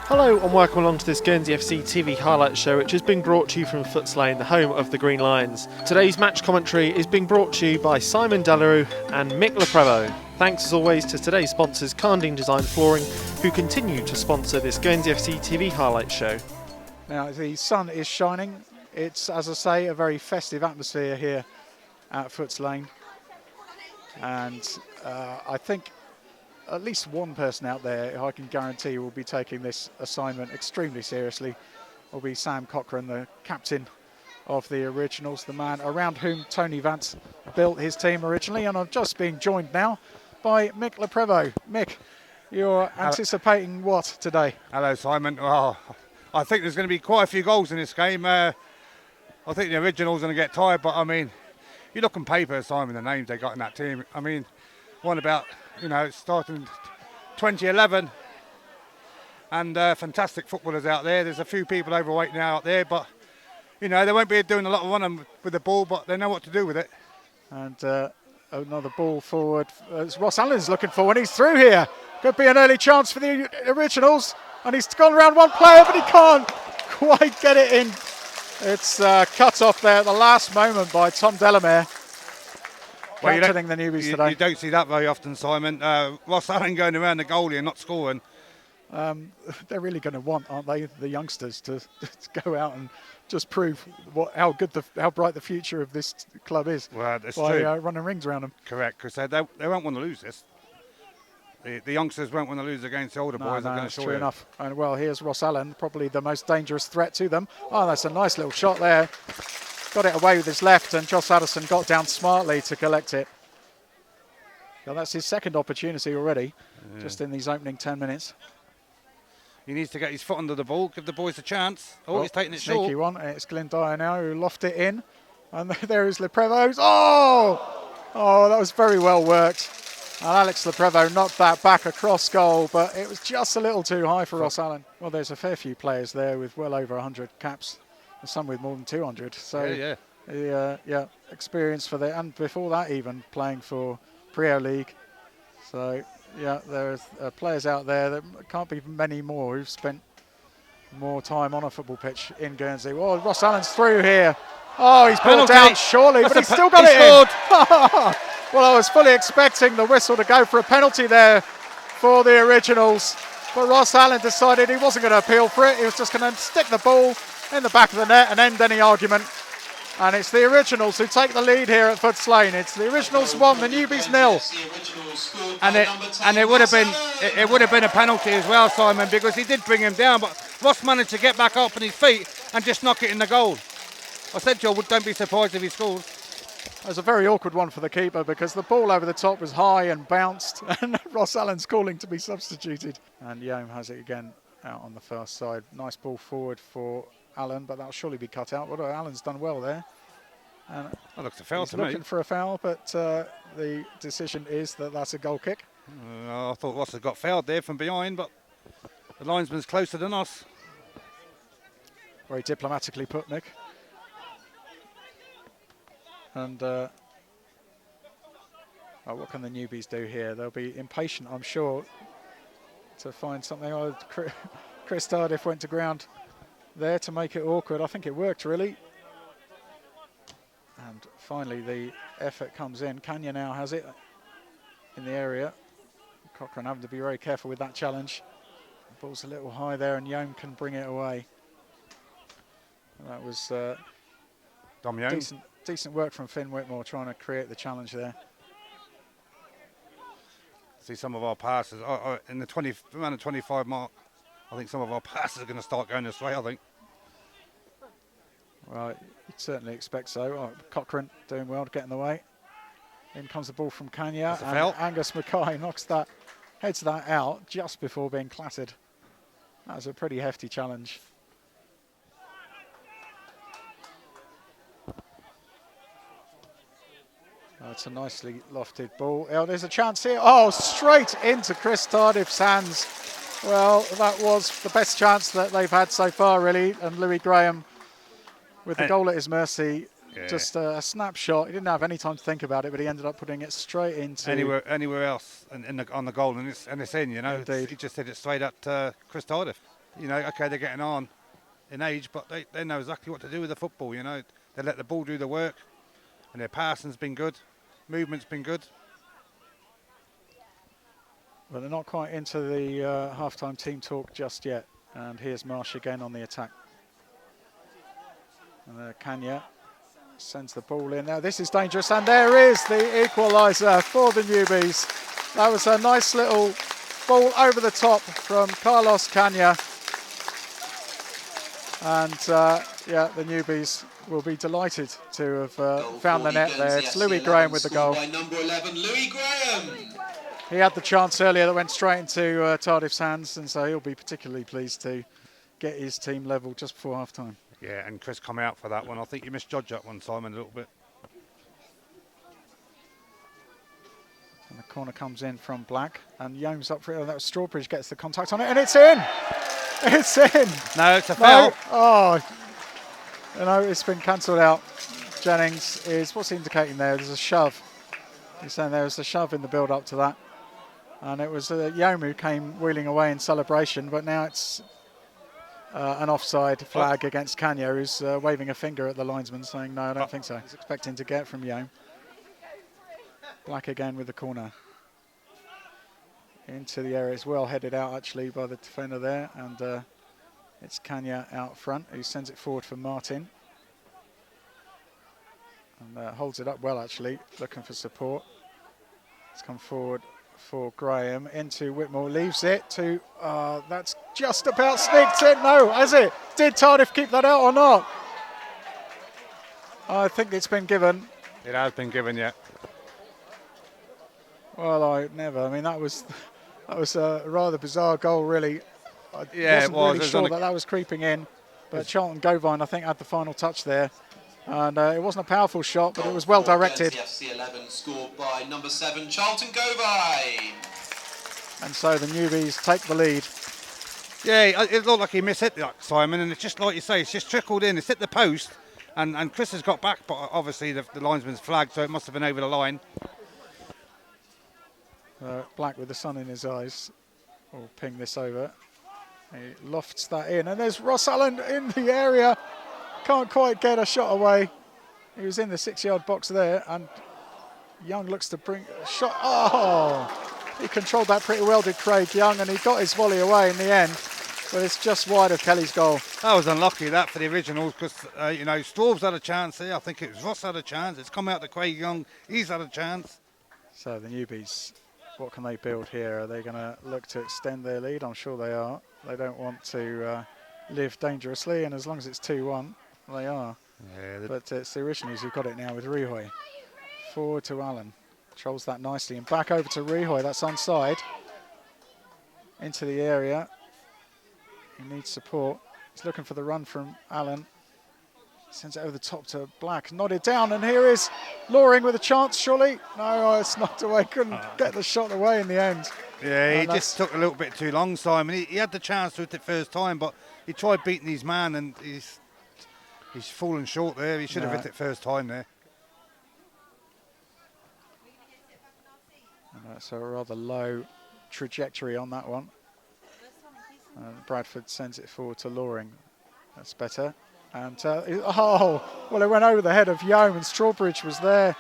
Hello and welcome along to this Guernsey FC TV highlight show, which has been brought to you from Foots Lane, the home of the Green Lions. Today's match commentary is being brought to you by Simon Delarue and Mick Leprevo. Thanks as always to today's sponsors, Carndine Design Flooring, who continue to sponsor this Guernsey FC TV highlight show. Now the sun is shining. It's, as I say, a very festive atmosphere here at Foots Lane. And I think at least one person out there, I can guarantee, will be taking this assignment extremely seriously, will be Sam Cochrane, the captain of the Originals, the man around whom Tony Vance built his team originally. And I'm just being joined now by Mick Leprevo. Mick, you're anticipating what today? Hello, Simon. Oh, I think there's going to be quite a few goals in this game. I think the Originals are going to get tired, but I mean, you look on paper, Simon, the names they got in that team. I mean, one about, starting 2011, and fantastic footballers out there. There's a few people overweight now out there, but they won't be doing a lot of running with the ball, but they know what to do with it. And another ball forward as Ross Allen's looking for when he's through here. Could be an early chance for the Originals, and he's gone around one player, but he can't quite get it in. It's cut off there at the last moment by Tom Delamere. Captaining the Newbies today. You don't see that very often, Simon. Ross Allen going around the goalie and not scoring. They're really going to want, aren't they, the youngsters to go out and just prove how bright the future of this club is. Well, that's by true. Running rings around them. Correct, because they won't want to lose this. The youngsters won't want to lose against the older boys. No, that's true enough. And well, here's Ross Allen, probably the most dangerous threat to them. Oh, that's a nice little shot there. Got it away with his left, and Josh Addison got down smartly to collect it. Well, that's his second opportunity already, just in these opening 10 minutes. He needs to get his foot under the ball, give the boys a chance. Oh, he's taking it short. Sneaky one. It's Glenn Dyer now who lofted it in. And there is Leprevo's. Oh, that was very well worked. And Alex Leprevo knocked that back across goal, but it was just a little too high for Ross Allen. Well, there's a fair few players there with well over 100 caps. Some with more than 200. So yeah, experience for that, and before that even playing for Prio League. So yeah, there's players out there. There can't be many more who've spent more time on a football pitch in Guernsey. Well, Ross Allen's through here. Oh, he's brought down surely, but he's still got it in. Well, I was fully expecting the whistle to go for a penalty there for the Originals, but Ross Allen decided he wasn't going to appeal for it. He was just going to stick the ball in the back of the net and end any argument. And it's the Originals who take the lead here at Foots Lane. It's the Originals 1, the Newbies 0. And it would have been a penalty as well, Simon, because he did bring him down, but Ross managed to get back up on his feet and just knock it in the goal. I said to you, don't be surprised if he scores. It was a very awkward one for the keeper because the ball over the top was high and bounced, and Ross Allen's calling to be substituted. And Yom has it again out on the first side. Nice ball forward for Allen, but that'll surely be cut out. Well, Allen's done well there. And that looks a foul to me. He's looking for a foul, but the decision is that that's a goal kick. I thought Ross had got fouled there from behind, but the linesman's closer than us. Very diplomatically put, Nick. And what can the Newbies do here? They'll be impatient, I'm sure, to find something. Oh, Chris Tardif went to ground there to make it awkward. I think it worked, really. And finally, the effort comes in. Kanya now has it in the area. Cochrane having to be very careful with that challenge. The ball's a little high there, and Yom can bring it away. And that was decent work from Finn Whitmore trying to create the challenge there. See some of our passes in the around the 25 mark. I think some of our passes are going to start going this way, I think. Well, you'd certainly expect so. Oh, Cochrane doing well to get in the way. In comes the ball from Kanya, and Angus Mackay heads that out just before being clattered. That was a pretty hefty challenge. That's a nicely lofted ball. Oh, there's a chance here. Oh, straight into Chris Tardif's hands. Well, that was the best chance that they've had so far, really. And Louis Graham, with the goal at his mercy, just a snapshot. He didn't have any time to think about it, but he ended up putting it straight into anywhere else on the goal, and it's in. You know, Indeed. He just hit it straight at Chris Tardif. you know, okay, they're getting on in age, but they know exactly what to do with the football, you know. They let the ball do the work, and their passing's been good, movement's been good. But they're not quite into the half-time team talk just yet. And here's Marsh again on the attack. And Kanya sends the ball in. Now this is dangerous, and there is the equaliser for the Newbies. That was a nice little ball over the top from Carlos Kanya. And yeah, the Newbies will be delighted to have found the net there. It's Louis Graham with the goal. By number 11, Louis Graham. He had the chance earlier that went straight into Tardif's hands, and so he'll be particularly pleased to get his team level just before half-time. Yeah, and Chris come out for that one. I think you misjudged that one, Simon, a little bit. And the corner comes in from Black, and Young's up for it. Oh, that was Strawbridge gets the contact on it, and it's in! It's in! No, it's a foul. No. Oh, no, it's been cancelled out. Jennings is, what's he indicating there? There's a shove. He's saying there was a shove in the build-up to that. And it was Yom who came wheeling away in celebration, but now it's an offside flag against Kanya, who's waving a finger at the linesman saying, no, I don't think so. He's expecting to get from Yom. Black again with the corner. Into the area. It's well headed out actually by the defender there, and it's Kanya out front who sends it forward for Martin. And holds it up well actually, looking for support. It's come forward for Graham into Whitmore, leaves it to, that's just about sneaked in. No, has it? Did Tardif keep that out or not? I think it's been given. It has been given, yeah. Well, I mean, that was a rather bizarre goal, really. I wasn't really sure that was creeping in, but Charlton Govine, I think, had the final touch there. And it wasn't a powerful shot, but it was well directed. Guernsey FC 11 scored by number 7, Charlton Govine. And so the Newbies take the lead. Yeah, it looked like he mishit that, Simon, and it's just like you say, it's just trickled in. It's hit the post, and Chris has got back, but obviously the linesman's flagged, so it must have been over the line. Black with the sun in his eyes will ping this over. He lofts that in, and there's Ross Allen in the area. Can't quite get a shot away. He was in the 6-yard box there, and Young looks to bring a shot. Oh, he controlled that pretty well, did Craig Young, and he got his volley away in the end, but it's just wide of Kelly's goal. That was unlucky, that, for the Originals, because, you know, Straub's had a chance here. I think it was Ross had a chance. It's come out to Craig Young. He's had a chance. So the Newbies, what can they build here? Are they going to look to extend their lead? I'm sure they are. They don't want to live dangerously, and as long as it's 2-1, they are. Yeah, but it's the Originals who've got it now with Rihoy. Forward to Allen. Controls that nicely, and back over to Rihoy. That's onside. Into the area. He needs support. He's looking for the run from Allen. Sends it over the top to Black. Nodded down, and here is Loring with a chance, surely. No, it's knocked away. Couldn't get the shot away in the end. Yeah, he just took a little bit too long, Simon. He had the chance to hit it first time, but he tried beating his man, and he's fallen short there. He should have hit it first time there. And that's a rather low trajectory on that one. Bradford sends it forward to Loring. That's better. And well, it went over the head of Yome, and Strawbridge was there,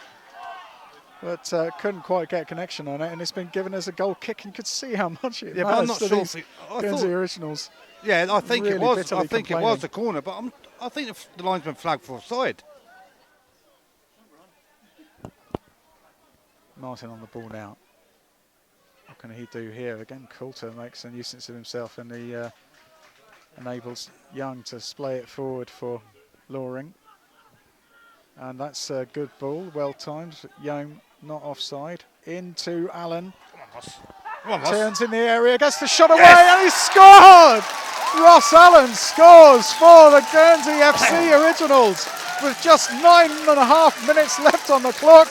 but couldn't quite get a connection on it. And it's been given as a goal kick, and you could see how much it matters. I'm not sure. Guernsey Originals. Yeah, I think really it was. I think it was the corner, but I think the linesman flagged for offside. Martin on the ball now. What can he do here? Again, Coulter makes a nuisance of himself, and he enables Young to splay it forward for Loring. And that's a good ball, well timed. Young not offside. Into Allen. Come on, Ross. Turns in the area, gets the shot away, and he scored! Ross Allen scores for the Guernsey FC Originals with just 9.5 minutes left on the clock.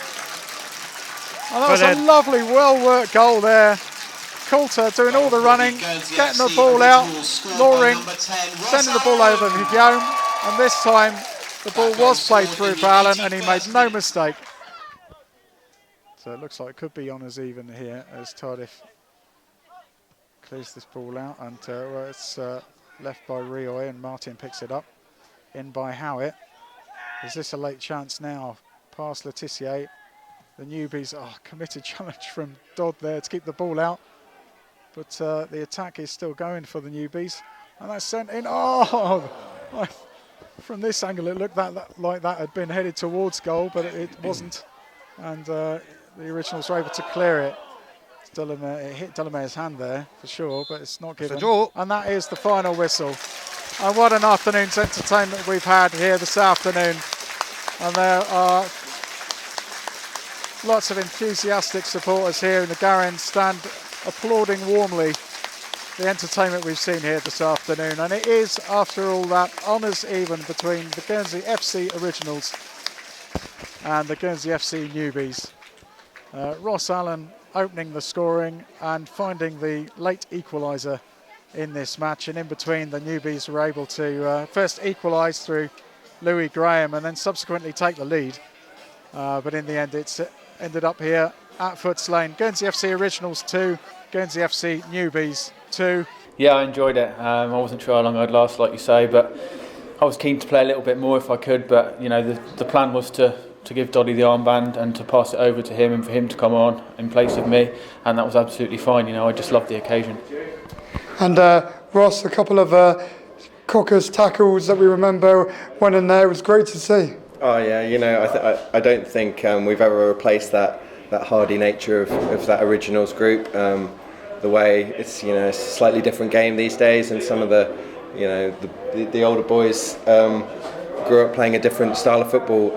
And that was a lovely, well-worked goal there. Coulter doing all the running, getting the ball out. Loring sending the ball over to Guillaume, and this time the ball was played through for Allen, and he made no mistake. So it looks like it could be on as even here as Tardif clears this ball out, and it's left by Rioy, and Martin picks it up. In by Howitt. Is this a late chance now? Past Letitia. The Newbies, committed challenge from Dodd there to keep the ball out. But the attack is still going for the Newbies. And that's sent in. From this angle, it looked like that had been headed towards goal, but it wasn't. And the Originals were able to clear it. It hit Delamere's hand there, for sure, but it's not given. And that is the final whistle. And what an afternoon's entertainment we've had here this afternoon. And there are lots of enthusiastic supporters here in the Guernsey stand applauding warmly the entertainment we've seen here this afternoon. And it is, after all that, honours even between the Guernsey FC Originals and the Guernsey FC Newbies. Ross Allen opening the scoring and finding the late equaliser in this match. And in between, the Newbies were able to first equalise through Louis Graham and then subsequently take the lead. But in the end, it's ended up here at Foots Lane. Guernsey FC Originals 2, Guernsey FC Newbies 2. Yeah, I enjoyed it. I wasn't sure how long I'd last, like you say, but I was keen to play a little bit more if I could. But you know, the plan was to give Doddy the armband and to pass it over to him and for him to come on in place of me, and that was absolutely fine. You know, I just loved the occasion. And Ross, a couple of Cocker's tackles that we remember went in there. It was great to see. Oh yeah, you know, I don't think we've ever replaced that hardy nature of that Originals group. The way it's, you know, it's a slightly different game these days, and some of the, you know, the older boys grew up playing a different style of football,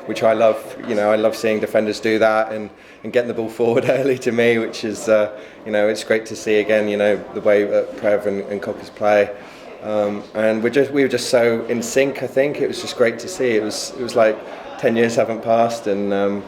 which I love. You know, I love seeing defenders do that and getting the ball forward early to me, which is, you know, it's great to see again. You know, the way that Prev and Cockers play. And we were just so in sync. I think it was just great to see. It was like 10 years haven't passed, and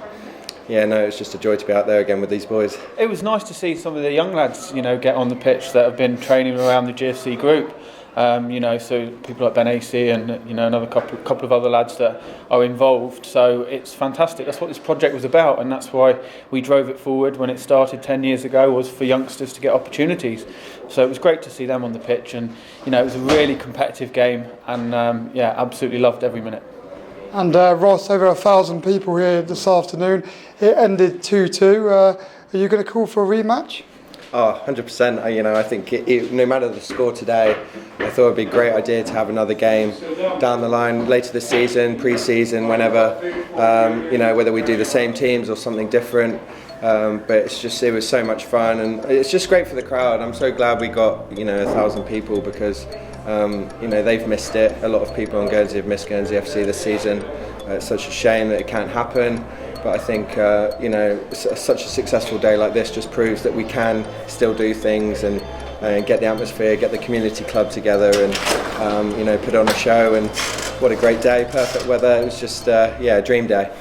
yeah, no, it's just a joy to be out there again with these boys. It was nice to see some of the young lads, you know, get on the pitch that have been training around the GFC group. You know, so people like Ben AC and, you know, another couple of other lads that are involved. So it's fantastic. That's what this project was about, and that's why we drove it forward when it started 10 years ago, was for youngsters to get opportunities. So it was great to see them on the pitch, and you know, it was a really competitive game, and yeah, absolutely loved every minute. And Ross, over 1,000 people here this afternoon. It ended 2-2. Are you going to call for a rematch? Oh, 100%. You know, I think no matter the score today, I thought it'd be a great idea to have another game down the line later this season, pre-season, whenever. You know, whether we do the same teams or something different. But it was so much fun, and it's just great for the crowd. I'm so glad we got, you know, 1,000 people, because you know, they've missed it. A lot of people on Guernsey have missed Guernsey FC this season. It's such a shame that it can't happen. But I think, you know, such a successful day like this just proves that we can still do things and get the atmosphere, get the community club together, and you know, put on a show. And what a great day, perfect weather. It was just, yeah, a dream day.